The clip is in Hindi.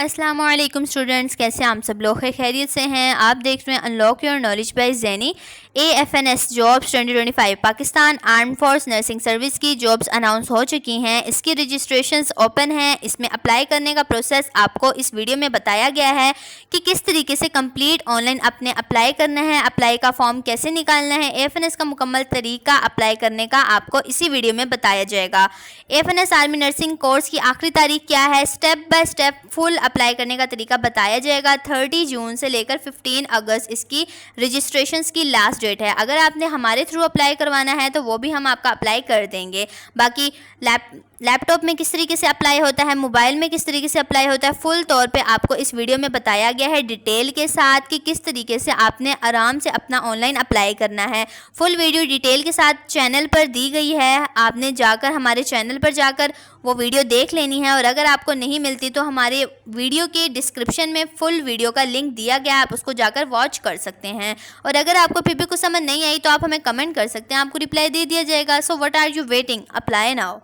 अस्सलामुअलैकुम स्टूडेंट्स, कैसे आप सब लोग खैरियत से हैं। आप देख रहे हैं unlock your knowledge by Zaini. AFNS jobs 2025 Pakistan arm force nursing service की जॉब्स अनाउंस हो चुकी हैं। इसकी रजिस्ट्रेशंस ओपन हैं। इसमें अप्लाई करने का प्रोसेस आपको इस वीडियो में बताया गया है कि किस तरीके से कंप्लीट ऑनलाइन अपने अप्लाई करना है, अप्लाई का फॉर्म कैसे निकालना है। AFNS का मुकम्मल तरीका अप्लाई करने का आपको इसी वीडियो में बताया जाएगा। AFNS आर्मी नर्सिंग कोर्स की आखिरी तारीख क्या है, step by step full apply करने का तरीका बताया जाएगा। 30 जून से लेकर 15 अगस्त इसकी रजिस्ट्रेशंस की लास्ट डेट है। अगर आपने हमारे थ्रू अप्लाई करवाना है तो वो भी हम आपका अप्लाई कर देंगे। बाकी लैपटॉप में किस तरीके से अप्लाई होता है, मोबाइल में किस तरीके से अप्लाई होता है, फुल तौर पे आपको इस वीडियो में बताया गया है डिटेल के साथ कि किस तरीके से आपने आराम से अपना ऑनलाइन अप्लाई करना है। फुल वीडियो डिटेल के साथ चैनल पर दी गई है। आपने जाकर हमारे चैनल पर जाकर वो वीडियो देख लेनी है, और अगर आपको नहीं मिलती तो हमारे वीडियो के डिस्क्रिप्शन में फुल वीडियो का लिंक दिया गया है, आप उसको जाकर वॉच कर सकते हैं। और अगर आपको फिर भी कुछ समझ नहीं आई तो आप हमें कमेंट कर सकते हैं, आपको रिप्लाई दे दिया जाएगा। So what are you waiting, apply now.